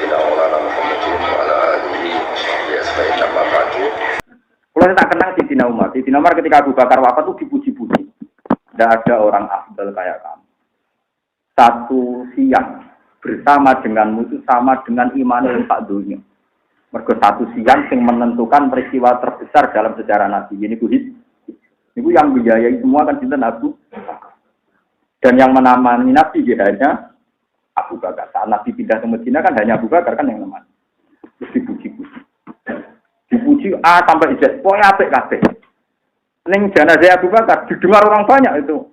سيدنا مولانا محمد وعلى آله وصحبه أجمعين أما بعد. Kalau tak kenal Sayyidina Umar. Sayyidina Umar ketika Abu Bakar wafat itu dipuji-puji. Tidak ada orang afdal kayak kamu. Satu siang bersama denganmu itu sama dengan iman yang tak dunia. Mergo satu siang yang menentukan peristiwa terbesar dalam sejarah Nabi. Ini kuhid. Itu yang biayai semua kan cinta Abu Bakar. Dan yang menamani Nabi hanya Abu Bakar. Saat Nabi pindah ke Medina kan hanya Abu Bakar kan yang namanya. Terus dipuji-puji. Dipuji A sampai Z. Pokoknya apik kabeh. Ning jenazah Abu Bakar didengar orang banyak itu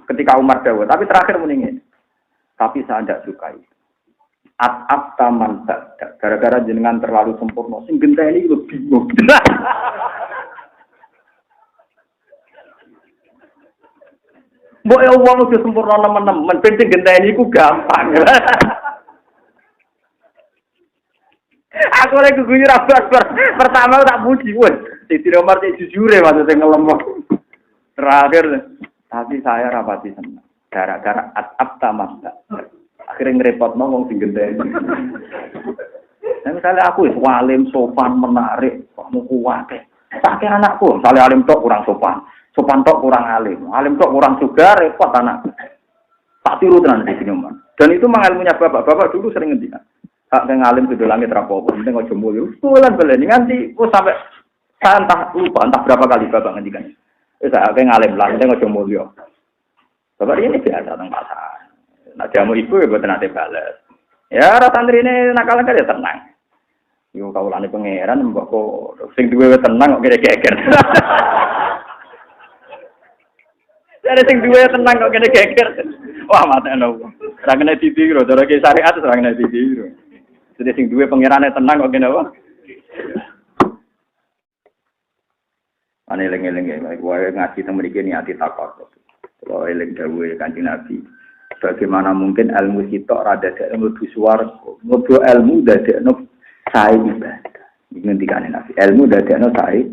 ketika Umar dawuh. Tapi terakhir mendingin. Tapi saya tidak sukai. At-ab taman tak. Gara-gara jenengan terlalu sempurna. Sing genteni itu bingung. Mbok ya wong udah sempurna nemen-nemen. Ben sing genteni iku gampang. Aku lagi guyu rapat pertama tak puji wes. Siti Umar cek jujure maksudnya ngelemok. Terakhir tapi saya rapati senang. Gara-gara at-ab tamanda. Akhirnya ngerepotno wong sing gendeni. Nah, misalnya aku alim sopan menarik, kamu kuat. Tak kira anakku, misalnya alim tok kurang sopan. Sopan tok kurang alim. Alim tok kurang juga repot anak. Tak tiru tenan Siti Umar. Dan itu memang ilmunya bapak-bapak dulu sering ngendikan. Hak sing alim kudu langit rapopo, penting aja mulya. Bulan belen nganti sampai saya entah lupa entah berapa kali bapak ngendikan. Wis hak ngalim lah, penting aja mulya. Bapak ini biasa teng pasar. Nek jamu ibu ya boten nate bales. Ya ora santrine nakal ya tenang. Yo kawulane pangeran mbok kok sing duwe tenang kok geger. Jadi sing duwe tenang kok kene geger. Wah mateno. Ora kena ditiru, cara ki syariat ora kena ditiru. Jadi sing duwe pangerane tenang kok kene apa? Ane eling-eling ya, wae ngaji teng mriki niati takok. Kalau eling dawuhe Kanjeng Nabi. Bagaimana mungkin ilmu sitok rada ilmu suar, ngobrol ilmu dadekno sae ibadah. Ngendikane Nabi, ilmu dadekno sae.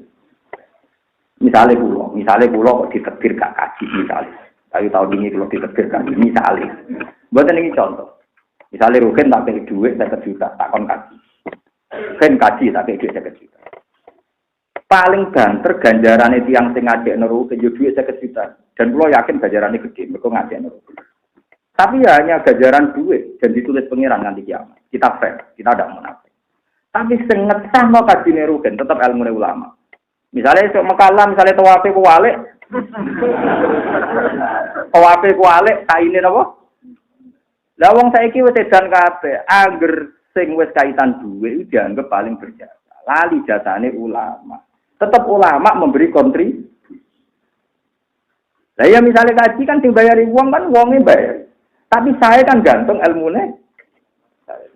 Misale kula kok ditebir gak kaji misale. Tapi tahun ini kalau ditebir kaji misale. Mboten iki contoh. Misalnya Rukin tak pilih duit 50 juta, takon kaji. Rukin kaji tak pilih duit 50 juta. Paling banter ganjarannya tiang sing ngajak neru ke duit 50 juta. Dan lo yakin ganjarannya gede, mereka ngajak neru. Tapi ya hanya ganjaran duit dan ditulis pengiran nanti kiamat. Kita fair, kita tidak munafik. Tapi senget sama kaji Rukin tetap ilmu ulama. Misalnya esok mekalah, misalnya tawafe kuwalik. Tawafe kuwalik, kainin apa? Lah wong saiki wis edan kabeh, angger sing wis kaitan duwe iki dianggap paling berjasa. Lali jasane ulama. Tetap ulama memberi kontribusi. Lah ya misalnya kaji kan sing bayari wong kan wonge bayar. Tapi saya kan gantung ilmune.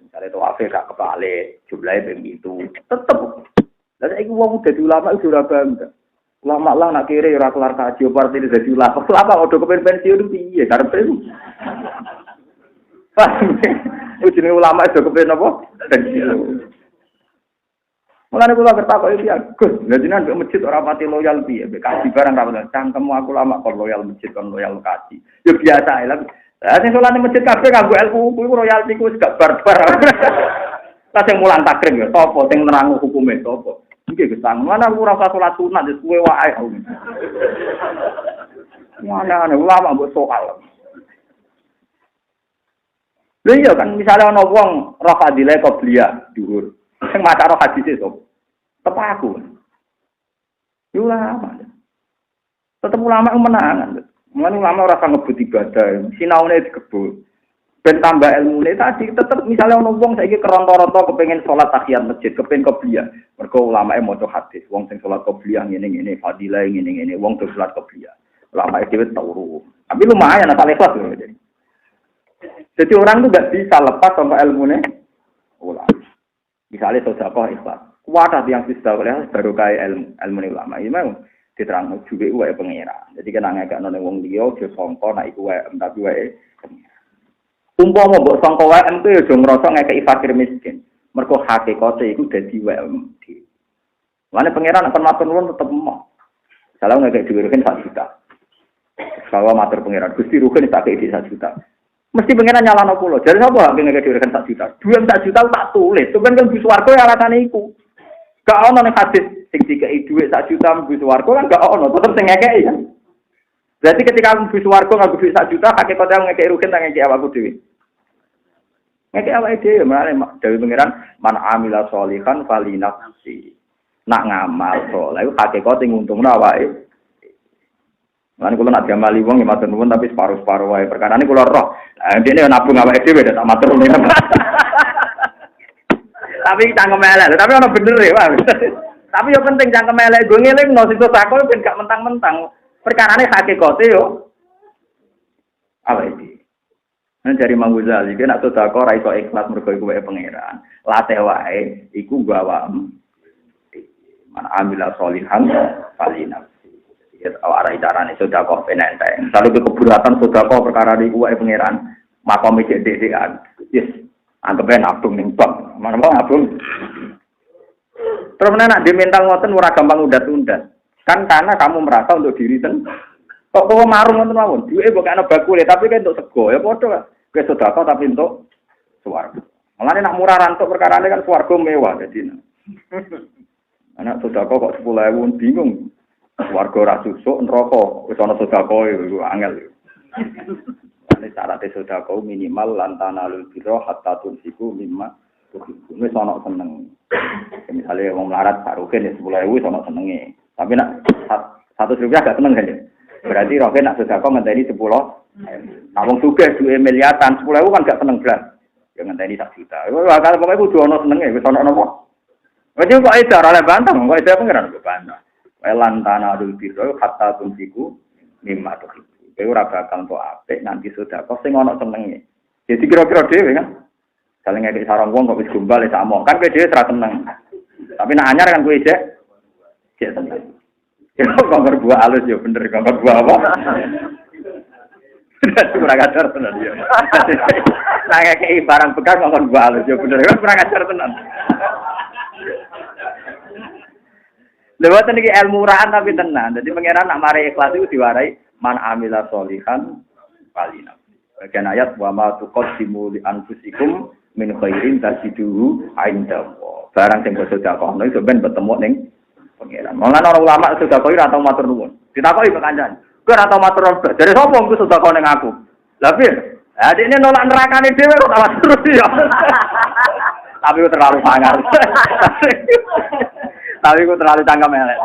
Misalnya tawafe gak kebalik, jumlahe ping 7. Tetep. Lah saiki wong dadi ulama iku ora bangga. Ulama lah nak kire ora kelar kaji parti dadi ulama. Ulama udah kepen pensiun piye karepe. Ujine ulama itu kepen apa? Pensiun. Mulane kula bertakok iki Gus, jenengan mbek masjid ora pati loyal piye? Mbek kaji barang ra cangkemmu aku lama kon loyal masjid kon loyal kaji. Ya biasa ae lah. Lah sing salane masjid kabeh kanggo ilmu kuwi royalti ku wis gak barbar. Lah sing mulang takrim ya sapa sing nerangu hukume sapa? Iki Gus sang mana aku ora usah salat sunat wis kuwe wae. Mana ulama mbok soal. Lha iya kan misalnya ana wong roh fadilah qobliyah dhuwur. Sing maca roh hadise sapa? Tepak aku. Ulama. Tetep ulama menangan. Mulane ulama ora sang ngebut ibadah, sinaune dikebut. Ben tambah ilmune tadi tetep misalnya ana wong saiki keronto-ronto kepengin salat tahiyat masjid, kepengin qobliyah. Mergo ulamae maca hadis, wong sing salat qobliyah ngene-ngene, fadilah ngene-ngene, wong sing salat qobliyah. Ulama dhewe turu. Tapi lumayan asal ikhlas lho. Jadi orang itu nggak bisa lepas sama ilmunya ulama. Misalnya sedekah ikhlas. Kuat yang bisa oleh baru kayak ilmu ulama. Ini memang diterang juga wae pengira. Jadi kena ngekak none wong liya aja sangka nek iku wae tapi wae pengira. Umpama mbok sangka wae itu ya aja ngrasa ngekeki fakir miskin. Mergo hakikate iku dadi wae. Mane pengira nek matur nuwun tetep emoh. Salah ngekek dhuwit kan 1 juta. Kalau matur pengiran Gusti Rukin tak kei 1 juta. Mesti pengen nyalano kula. Jadi sapa hak ngeke dhewe kan 1 juta. Duwe 1 juta tak tulis. Sampeyan kan bus warga ya alasane iku. Gak ono ning hadis sing dikeki dhuwit 1 juta bus warga kan gak ono, tetep sing ngekeki kan. Berarti ketika aku bus warga nganggo dhuwit 1 juta, hakikate ngekeki rugen tak ngekeki awakku dhewe. Ngekeki awake dhewe malah dewe pengiran man amila sholihan falinafsi. Nak ngamal saleh hakikate nguntungno awake. Lan kula nak diamali wong ya matur nuwun tapi separuh-separuh wae. Perkarane kula roh. Lah dene nabung awake dhewe tak matur nuwun. Tapi cangkem elek, tapi ono bener ya, tapi yo penting cangkem elek go ngelingno sing sedekah ben gak mentang-mentang. Perkarane hakikate yo apa iki? Nek dari Mang Ghazali ki nek sedekah ora iso ikhlas mergo iku wae pangeran. Latih wae iku gawam. Man amila sholihan falina. Awak carane sedekah penenteng. Lalu keberatan sedekah perkara iku wae pangeran. Makome cek-cekan. Yes. Anggapnya nabung ning bank. Mana mau nabung? Terus nak diminta ngoten ora gampang undat-undat. Kan karena kamu merasa untuk diri sendiri. Kok marung ngoten mawon. Duwe mbok ana bakule tapi kan untuk sego ya padha. Kowe sedekah tapi untuk swarga. Mulane nak murah rantuk perkarane kan swarga mewah dadi. Anak sedekah kok 10.000 bingung. Swarga ora susuk neraka wis ana sedekah iku angel. Syarat sedekah minimal lantana lul biro hatta tunsiku mimma tuhibbun. Wis ana seneng. Misale wong melarat saruken 10.000 wis ana senenge. Tapi nak 100 rupiah gak seneng kan ya. Berarti roke nak sedekah ngenteni 10. Nah wong sugih duwe miliaran 10.000 kan gak seneng blas. Ya ngenteni 1 juta. Wah kalau pokoke kudu ana senenge wis ana napa. Wis kok edar oleh bantah, kok edar pengeran kok bantah. Lantana lul biro hatta tunsiku mimma tuhibbun. Kowe ora bakal entuk apik nanti sedekah sing ana senenge. Jadi kira-kira dhewe kan. Saling ngekek sarang wong kok wis gombal wis among. Kan kowe dhewe ora seneng. Tapi nek anyar kan kowe cek seneng. Ya kok buah alus ya bener kok buah apa. Ora kadar tenan ya. Nek ngekek barang bekas kok buah alus ya bener kok ora kadar tenan. Lewat niki ilmu murahan tapi tenan. Jadi pangeran nak mari ikhlas itu diwarai man amila sholihan falina. Bagian ayat wa ma tuqaddimu li anfusikum min khairin tajiduhu 'indallah. Barang sing sedekahno iso ben ketemu ning pangeran. Mulane ana ulama sedekah ora tau matur nuwun. Ditakoki kok kancan. Kowe ora tau matur nuwun. Dari sapa engko sedekah ning aku? Lah piye? Ha dekne nolak nerakane dhewe kok tak matur ya. Tapi kok terlalu sangar. Tapi kok terlalu cangkem elek.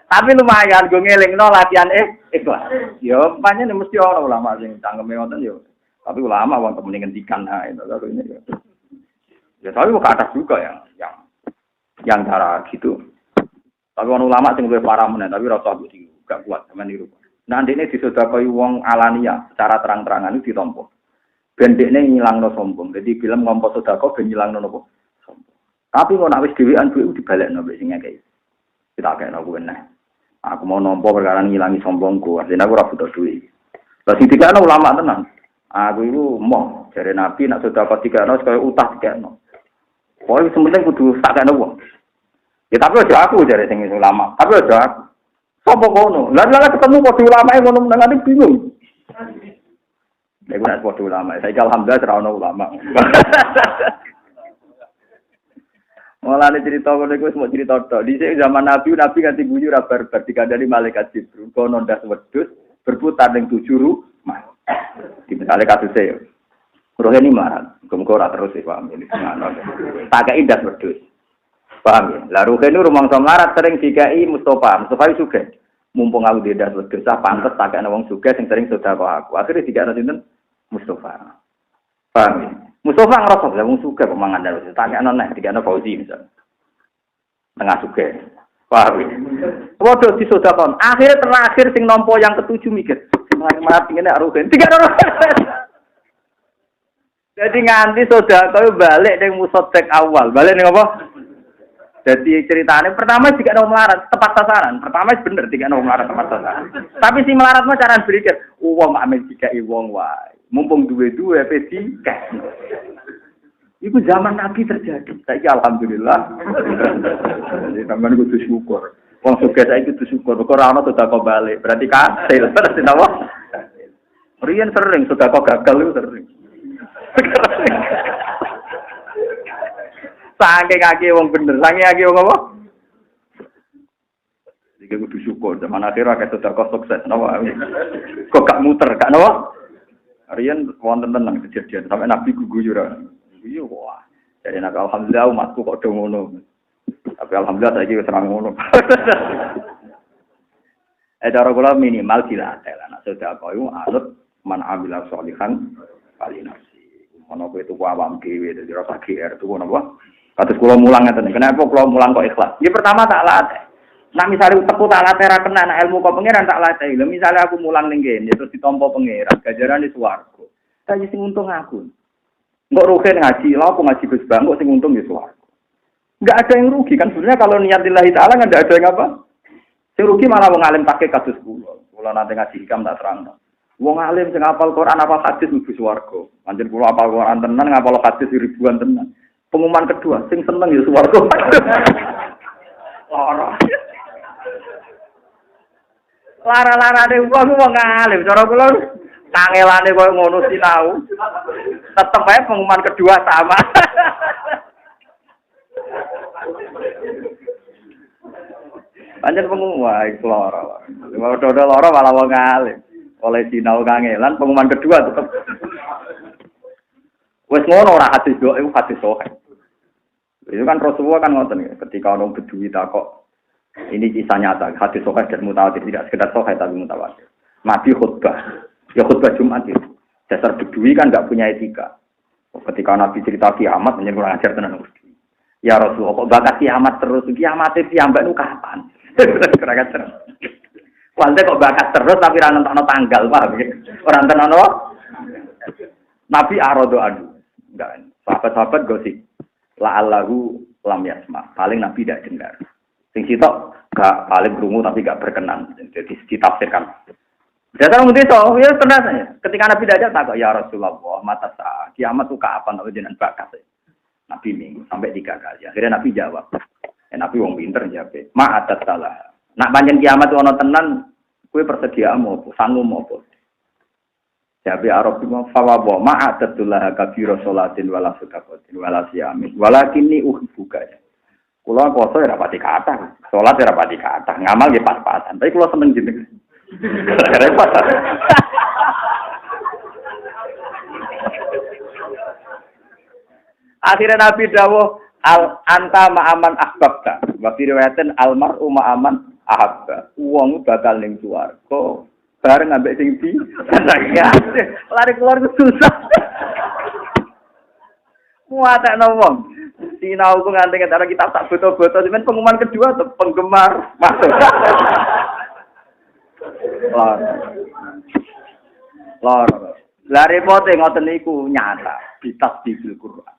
Tapi lumayan gue ngelingno latihan ikhlas. Yo pancen mesti ana ulama sing cangkeme wonten yo. Tapi ulama wong temen ngendikan itu kalau ini ya. Ya tapi kok atas juga yang cara gitu. Tapi orang ulama sing luwih parah meneh tapi rasa gak kuat sampean niru. Nah ndekne disedekahi wong alania secara terang-terangan itu ditampa. Ben ndekne ngilangno sombong. Jadi film ngompo sedekah ben ngilangno napa? Sombong. Tapi kok nek wis dhewean duwe dibalekno mbek sing ngekeki. Kita kena kuwi neh. Aku mau nompo perkara ngilangi sombongku, artinya aku ora butuh duit. Lah sing dikene ulama tenan. Aku iku moh jare Nabi nak sedekah dikene kaya utah dikene. Pokoke sementing kudu tak kene wong. Ya tapi aja aku jare sing ulama, tapi aja aku. Sopo kono? Lah ketemu padha ulama e ngono nang ati bingung. Nek ora padha ulama, saiki alhamdulillah ora ono ulama. Mulane cerita ngono iku wis mau cerita tok. Dhisik zaman Nabi nganti guyu ra barbar dikandani malaikat Jibril kono ndas wedhus berputar ning 7 rumah. Di misale kasuse yo. Rohe ni marah, muga ora terus e paham ini ngono. Takei ndas wedhus. Paham ya? Lah rohe ni rumangsa melarat sering dikai Mustofa sugih. Mumpung aku ndas wedhus pantes takekne wong sugih sing sering sedekah aku. Akhire dikane sinten? Mustofa. Paham ya? Mustafa ngerasa lah wong sugih kok mangan terus. Takekno nek dikene Fauzi misal. Tengah sugih. Paham. Waduh disodakon. Akhir terakhir sing nampa yang ketujuh mikir. Mati ngene arugen. Dikene. Jadi nganti sedekah balik ning musotek awal. Balik ning apa? Jadi ceritanya pertama jika ada melarat tepat sasaran. Pertama bener jika ada melarat tepat sasaran. Tapi si melarat mah cara berpikir, wong amen jika wong wae. Mumpung duwe-duwe pedika. Itu zaman Nabi terjadi. Saiki alhamdulillah. Jadi sampean kudu syukur. Wong sugih saiki kudu syukur. Kok ora ono sedekah balik. Berarti kasil. Berarti napa? Rian sering sudah kok gagal itu sering. Saking kaki wong bener, saking kaki wong apa? Iki kudu syukur zaman akhir akeh sudah kok sukses napa. Kok gak muter, gak napa? Rian wonten tenan kejadian sampai Nabi gugur ora. Iya wah. Jadi nak alhamdulillah umatku kok do ngono. Tapi alhamdulillah saiki wis ora ngono. Cara kula minimal dilatih lah. Nek sedekah iku anut man amila sholihan kali nafsi. Ono kowe tuku awam dhewe dadi rasa GR tuku napa? Kados kula mulang ngeten. Kenapa kula mulang kok ikhlas? Ya pertama tak latih. Nah misalnya teku tak latih ra kena anak ilmu kok pangeran tak latih. Lha misale aku mulang ning kene terus ditampa pangeran, ganjarane swarga. Tapi sing untung aku. Enggak rugi ngaji, lha aku ngaji Gus Bang kok sing untung ya swarga. Enggak ada yang rugi kan sebenarnya kalau niat lillahi taala enggak ada yang apa? Sing rugi malah wong alim pakai kados kula. Kula nanti ngaji hikam tak terangno. Wong alim sing hafal Quran apa hadis mlebu swarga. Pancen kula hafal Quran tenan ngapal hadis ribuan tenan. Pengumuman kedua sing seneng ya swarga. Lara-larane wong alim cara kula kangelane koyo ngono sinau. Tetep ae pengumuman kedua sama. Pancen pengumuman iku lara. Dodo lara malah wong alim. Oleh sinau kangelan pengumuman kedua tetep. Wes ngono ora hadis doa iku hadis sahih. Itu kan Rasulullah kan ngoten ketika orang bedui takok ini kisah nyata hadis sahih dan mutawatir tidak sekedar sahih tapi mutawatir. Nabi khutbah. Ya khutbah Jumat itu. Dasar bedui kan enggak punya etika. Ketika Nabi cerita kiamat menyen kurang ajar tenan bedui. Ya Rasulullah kok bakat kiamat terus kiamate piyambak nu kapan? Kurang ajar. Walde kok bakat terus tapi ora nentokno tanggal, paham ya? Ora nentokno. Nabi arodo adu. Enggak. Sahabat-sahabat gosip. La'allahu lam yasma. Paling Nabi tidak dengar. Sing sitok gak paling krungu tapi gak berkenan. Jadi ditafsirkan. Datang mesti so, ya tenang. Ketika Nabi tidak takut ya Rasulullah, mata sah. Kiamat itu kapan atau jenengan bakat. Nabi minggu sampai 3 kali. Akhirnya Nabi jawab. Nabi wong pinter jawab. Ma'atat salah. Nak panjang kiamat itu ono tenan, kue persedia mau apa, sanggup mau apa. Jabe Arab itu fawabo ma'adatullah kabiro sholatin wala sudakotin wala siyamin walakini uhibbuka. Kula poso ya rapati kata, sholat ya rapati kata, ngamal ya pas-pasan. Tapi kula seneng jeneng. Repot. Akhirnya Nabi dawuh al anta ma'aman ahbabta. Wa fi riwayatin al mar'u ma'aman ahabba. Wong bakal ning swarga. Bareng ambek sing di lari keluar susah. Muatakno wong. Sinau ku nganti antara kita tak foto-foto cuman pengumuman kedua tuh penggemar masuk. Lor. Lari pote ngoten niku nyata bitas di Quran.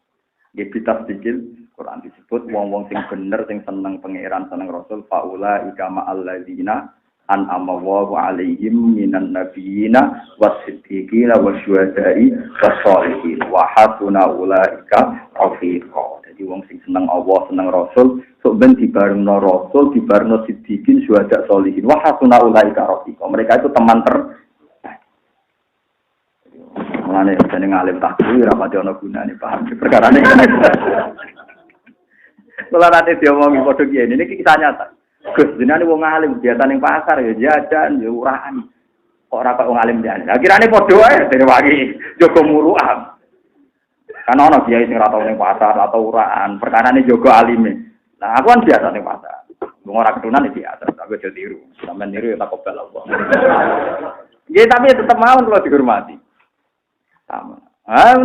Nggih bitas di Quran disebut wong-wong sing bener sing seneng pangeran seneng Rasul faula ikama alladzina an amawu alaihim minan nabiyina wasiddiqina wasyuhada'i wassalihin wa hasuna ulaika rafiqa. Jadi wong sing seneng Allah seneng Rasul sok ben dibarengno Rasul dibarengno siddiqin syuhada sholihin wa hasuna ulaika rafiqa. Mereka itu teman mulane jeneng alim takwi ora pati ana gunane paham perkarane. Kula nate diomongi padha kiye niki kisah nyata. Gus jenenge wong alim biasa ning pasar ya jajan ya uraan. Kok ora kok wong alim jajan. Lah kirane padha wae dene wangi jaga muruah. Kan ana kiai sing ora tau ning pasar atau uraan, perkarane jaga alime. Nah aku kan biasa ning pasar. Wong ora ketunan iki biasa, tapi aja tiru. Sampeyan niru ya tak kobel Allah. Nggih tapi tetep mawon kula dihormati. Sama.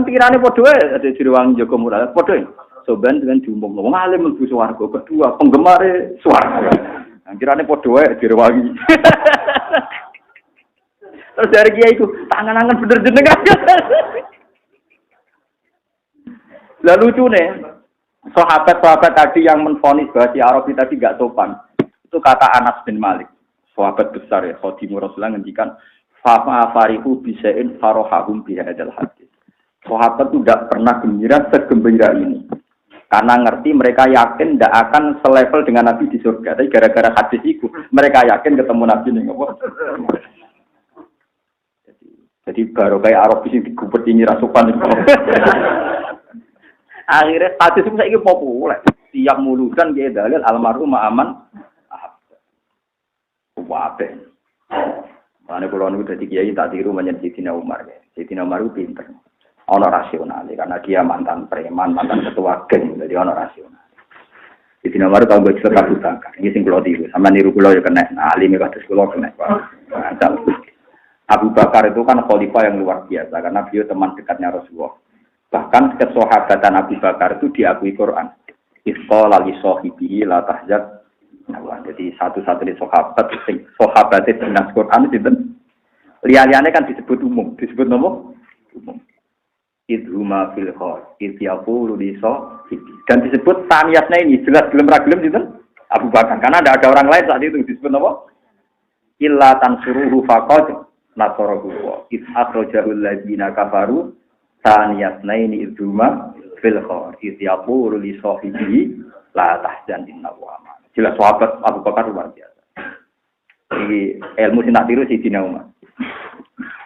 Kirane padha wae ada direwangi jaga muruah. Padha soban dengan diumumno wong alim mlebu swarga, kedua penggemare swarga. Kirane padha wae direwangi. Terus dari kiai itu tangan-tangan bener jenengan. Lah lucune sahabat-sahabat tadi yang menfonis bahwa si Arabi tadi enggak sopan. Itu kata Anas bin Malik, sahabat besar ya, khadimur Rasulullah ngendikan fa farihu bisain farahum bi hadzal hadis. Sahabat itu tidak pernah gembira segembira ini. Karena ngerti mereka yakin tidak akan selevel dengan Nabi di surga. Tapi gara-gara hadis itu, mereka yakin ketemu Nabi nih. Jadi Jadi baru kayak Arab sing digubet ini rasukan itu. Akhirnya status itu saiki populer. Tiap muludan dia dalil almarhum aman. Wabe. Mana kalau nu dari kiai tak tiru menjadi Sayyidina Umar. Sayyidina Umar itu pinter. Ono rasional karena dia mantan preman, mantan ketua geng, jadi ono rasional. Sayyidina Umar tahu baca Abu Bakar. Ini sing kula tiru. Sama niru kula ya kena. Nah, alim kados kula kena. Abu Bakar itu kan khalifah yang luar biasa karena beliau teman dekatnya Rasulullah. Bahkan kesahabatan Abu Bakar itu diakui Quran. Isqala li sahibihi la tahzan. Nah, jadi satu-satunya sahabat itu dinas Quran itu liane kan disebut umum, disebut nomor umum. Idhuma fil khor, idyaqulu li sahibi. Dan disebut saniyatnya ini jelas belum ragilem itu Abu Bakar karena ada orang lain saat itu disebut nomor illa tansuruhu faqad nasarahu wa id akhrajahu alladziina kafaru saniyatnaini idhuma fil khor, idyaqulu li sahibi la tahzan innahu ma'ana. Jelas sahabat Abu Bakar luar biasa. Ini ilmu sing tak tiru Sayyidina Umar.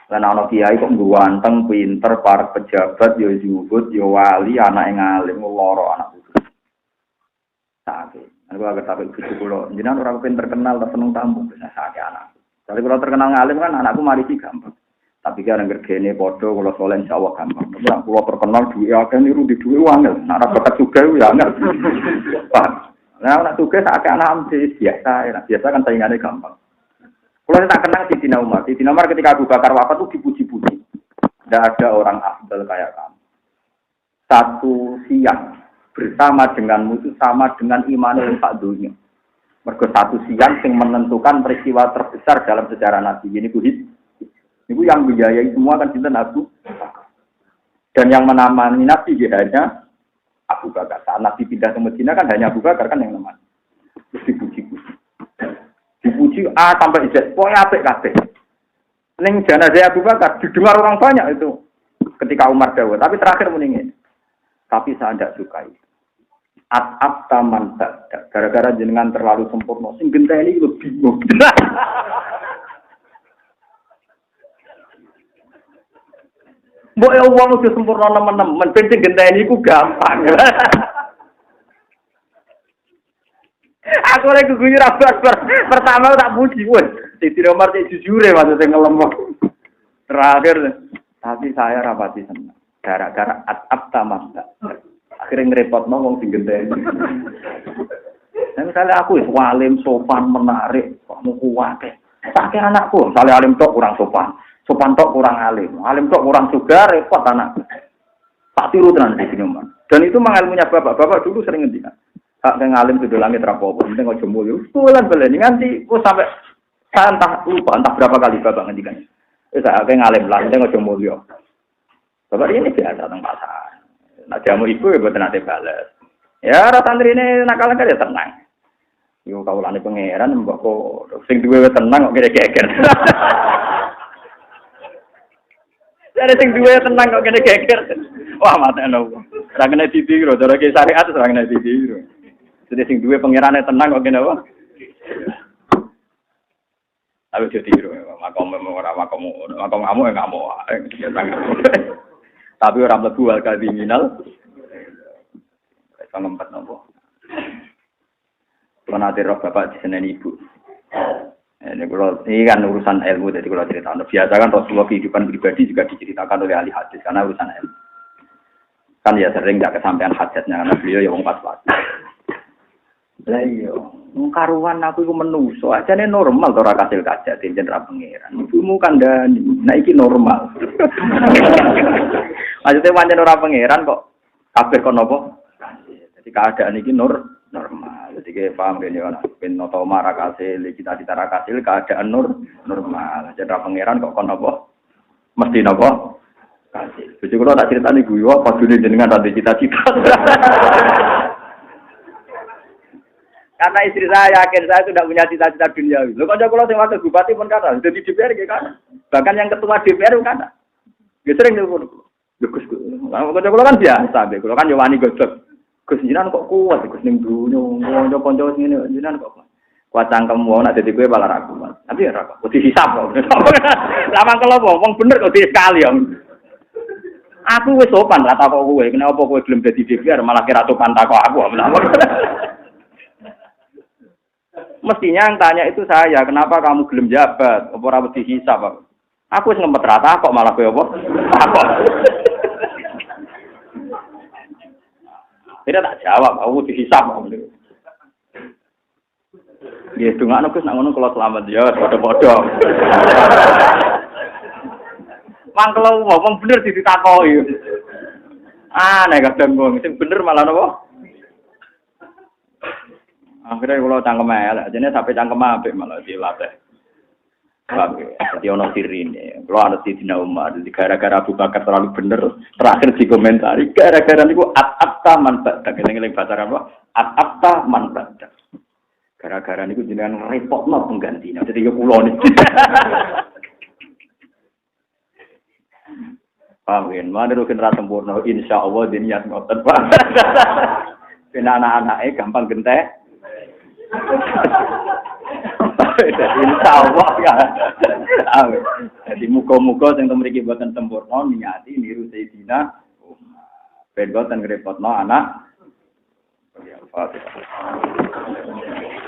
Lan ana kiai kok ganteng, pinter, para pejabat ya zuhud, ya wali, anake ngalim, loro anak putu. Sakit. Aku agak takut putu kula. Jenengan ora kepen terkenal ta seneng tamu, bisa sakit anak. Kalau kula terkenal ngalim kan anakku mari sih gampang. Tapi kan ngergene padha kula saleh insyaallah gampang. Nek kula terkenal duwe akeh niru di duwe angel. Nek ora bakat sugih ya angel. Nah, anak tugas agak anak biasa, biasa kan saingannya gampang. Kalau tak kenal Sayyidina Umar, Sayyidina Umar ketika Abu Bakar wafat itu dipuji-puji. Tidak ada orang afdal kayak kamu. Satu siang bersama denganmu itu sama dengan iman yang tak dunia. Mergo satu siang yang menentukan peristiwa terbesar dalam sejarah Nabi. Ini buhid. Ini yang biayai semua kan cinta Abu Bakar. Dan yang menamani Nabi hanya Abu Bakar. Saat Nabi pindah ke Medina kan hanya Abu Bakar kan yang nemani. Terus dipuji-puji. Dipuji A sampai Z. Pokoknya apik kabeh. Ning jenazah Abu Bakar didengar orang banyak itu ketika Umar dawuh. Tapi terakhir mendingin. Tapi saya tidak suka itu. At-ab taman tak. Gara-gara jenengan terlalu sempurna. Sing genteni itu bingung. Mbok ya wong wis sempurna nemen-nemen, ben sing genteni iku gampang. Aku lagi guyu ra pertama tak puji wes. Siti nomor cek jujure maksudnya ngelemok. Terakhir tapi saya rapati seneng. Gara-gara atap taman. Akhirnya ngerepotno wong sing genteni. Dan misalnya aku wis walim, sopan, menarik, kok mau kuwate. Saking anakku, misalnya alim tok kurang sopan. Sopan tok kurang alim tok kurang juga repot anak. Tak tiru tenan di sini Umar. Dan itu mengalmunya bapak dulu sering ngendikan. Hak sing alim sudah langit rapopo, penting ojo mulya. Bulan belen nganti sampai saya lupa berapa kali bapak ngendikan. Saya ngalim lah, penting ojo mulya. Bapak ini biasa teng pasar. Nah jamu ibu ya boten ate bales. Ya ora santrine nakal kan ya tenang. Yo kawulane pangeran mbok kok sing duwe tenang kok geger. Ada sing duwe tenang kok kene geger. Wah, mateno. Ora kena ditiru, cara ki syariat ora kena ditiru. Jadi sing duwe pangerane tenang kok kene apa? Tapi ditiru, makom kamu enggak mau. Tapi ora mlebu al kriminal. Sang empat nopo. Penate roh bapak diseneni ibu. Ini kan urusan ilmu, jadi kalau cerita biasa kan Rasulullah kehidupan pribadi juga diceritakan oleh ahli hadis karena urusan ilmu. Kan ya sering nggak kesampaian hajatnya karena beliau ya wong pas-pas. Lah iya, karuan aku iku menungso, ajane normal to ora kasil kajat jeneng ra pangeran. Ibumu kandhani, nah iki normal. Maksudnya pancen ora pangeran kok kabeh kon napa? Jadi keadaan iki normal. Jadi kayak paham gini kan, pin noto marah kasil, kita ditara kasil, keadaan normal. Jadi pangeran kok kon apa? Mesti apa? Kasil. Jadi kalau tak cerita nih gue, apa dulu jenengan ada cita-cita? Karena istri saya yakin saya sudah punya cita-cita duniawi. Lo kalau saya waktu bupati pun kata, jadi DPR kan. Bahkan yang ketua DPR pun kata. Dia sering telepon. Gus, kalau kan biasa, kalau kan Yowani gosok. Gus jenengan kok kuat, Gus ning dunya, kanca-kanca ngene jenengan kok. Kuat cangkem wong nek dadi kowe malah ra kuat. Tapi ya ra kok dihisab kok. Lama kalau wong bener kok sekali ya. Aku wis sopan ra takok kowe, kenapa kowe gelem dadi DPR malah kira sopan takok aku. Mestinya yang tanya itu saya, kenapa kamu gelem jabat? Apa ora wedi hisab? Aku wis ngempet ra takok malah kowe apa? Takok. Tidak tak jawab, aku dihisab. Ya, dongakno Gus nak ngono kula selamat ya, padha-padha. Mangkel wong bener ditakoki. Nek kadang wong sing bener malah napa? Akhirnya kula cangkem elek, jane sampai cangkem apik malah dilatih. Jadi ono sirine. Kalau ada Sayyidina Umar, gara-gara Abu Bakar terlalu bener, terakhir dikomentari, gara-gara niku at-atta man badak. Ngeling bahasa apa? At-atta man badak. Gara-gara niku jenengan repotno penggantinya. Jadi yo kula niki. Paham yen, mana rukin ra sempurna, insyaallah diniat ngoten, Pak. Ben anak-anake gampang gentek. Insyaallah ya. Jadi muga-muga sing mriki boten sempurna niati niru Sayyidina ben boten ngrepotno anak. Ya, Fatihah.